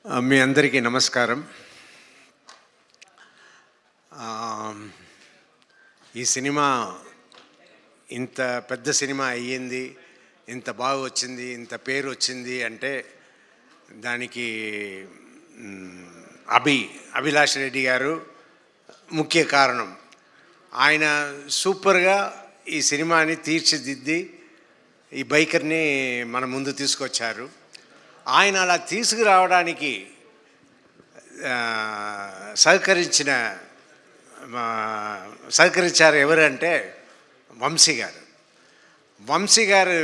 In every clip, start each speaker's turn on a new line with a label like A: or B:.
A: మీ అందరికీ నమస్కారం. ఈ సినిమా ఇంత పెద్ద సినిమా అయ్యింది, ఇంత బాగా వచ్చింది, ఇంత పేరు వచ్చింది అంటే దానికి అభిలాష్ రెడ్డి గారు ముఖ్య కారణం. ఆయన సూపర్గా ఈ సినిమాని తీర్చిదిద్ది ఈ బైకర్ని మన ముందు తీసుకొచ్చారు. ఆయన అలా తీసుకురావడానికి సహకరించారు ఎవరంటే వంశీ గారు. వంశీ గారు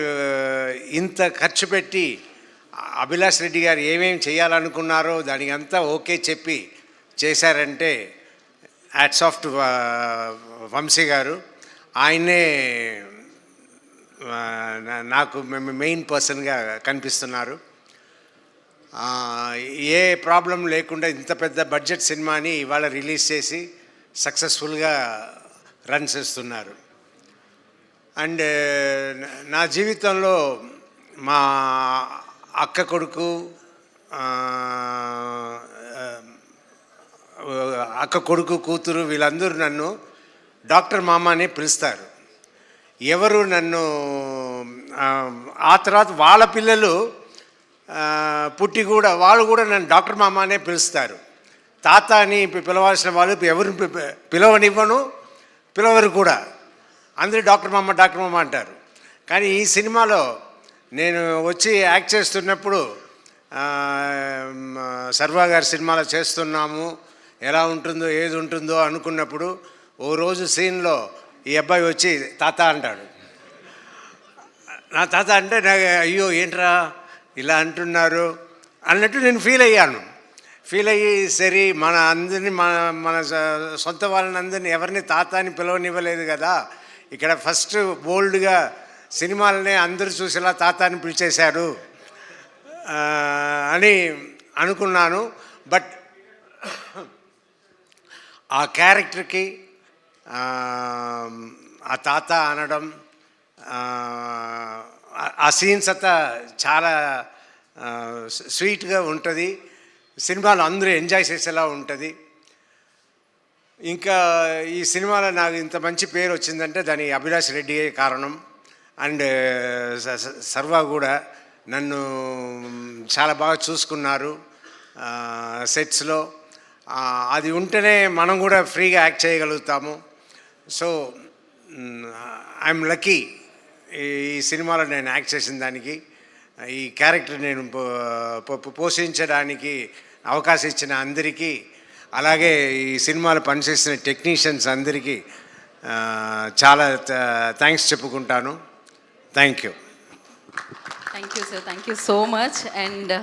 A: ఇంత ఖర్చు పెట్టి అభిలాష్ రెడ్డి గారు ఏమేమి చేయాలనుకున్నారో దానికి అంతా ఓకే చెప్పి చేశారంటే హ్యాట్స్ ఆఫ్ టు వంశీ గారు. ఆయనే నాకు మెయిన్ పర్సన్గా కనిపిస్తున్నారు. ఏ ప్రాబ్లం లేకుండా ఇంత పెద్ద బడ్జెట్ సినిమాని ఇవాళ రిలీజ్ చేసి సక్సెస్ఫుల్గా రన్ చేస్తున్నారు. అండ్ నా జీవితంలో మా అక్క కొడుకు కూతురు వీళ్ళందరూ నన్ను డాక్టర్ మామ అని పిలుస్తారు. ఎవరు నన్ను ఆ తర్వాత వాళ్ళ పిల్లలు పుట్టి కూడా వాళ్ళు కూడా నన్ను డాక్టర్ మామ అనే పిలుస్తారు. తాత అని పిలవాల్సిన వాళ్ళు ఎవరు పిలవనివ్వను, పిలవరు కూడా. అందరూ డాక్టర్ మామ అంటారు. కానీ ఈ సినిమాలో నేను వచ్చి యాక్ట్ చేస్తున్నప్పుడు సర్వా గారి సినిమాలో చేస్తున్నాము, ఎలా ఉంటుందో ఏది ఉంటుందో అనుకున్నప్పుడు ఓ రోజు సీన్లో ఈ అబ్బాయి వచ్చి తాత అంటాడు. నా తాత అంటే నాకు అయ్యో ఏంట్రా ఇలా అంటున్నారు అన్నట్టు నేను ఫీల్ అయ్యి సరే మన అందరినీ మన సొంత వాళ్ళని అందరినీ ఎవరిని తాత అని పిలవనివ్వలేదు కదా, ఇక్కడ ఫస్ట్ బోల్డ్గా సినిమాలనే అందరూ చూసేలా తాత అని పిలిచేశారు అని అనుకున్నాను. బట్ ఆ క్యారెక్టర్కి ఆ తాత అనడం, ఆ సీన్స్ అంతా చాలా స్వీట్గా ఉంటుంది. సినిమాలో అందరూ ఎంజాయ్ చేసేలా ఉంటుంది. ఇంకా ఈ సినిమాలో నాకు ఇంత మంచి పేరు వచ్చిందంటే దాని అభిలాష్ రెడ్డి కారణం. అండ్ సర్వా కూడా నన్ను చాలా బాగా చూసుకున్నారు సెట్స్లో. అది ఉంటేనే మనం కూడా ఫ్రీగా యాక్ట్ చేయగలుగుతాము. సో ఐఎమ్ లక్కీ ఈ సినిమాలో నేను యాక్ట్ చేసిన దానికి, ఈ క్యారెక్టర్ నేను పోషించడానికి అవకాశం ఇచ్చిన అందరికీ, అలాగే ఈ సినిమాలో పనిచేసిన టెక్నీషియన్స్ అందరికీ చాలా థ్యాంక్స్ చెప్పుకుంటాను. Thank you
B: sir, thank you so much. And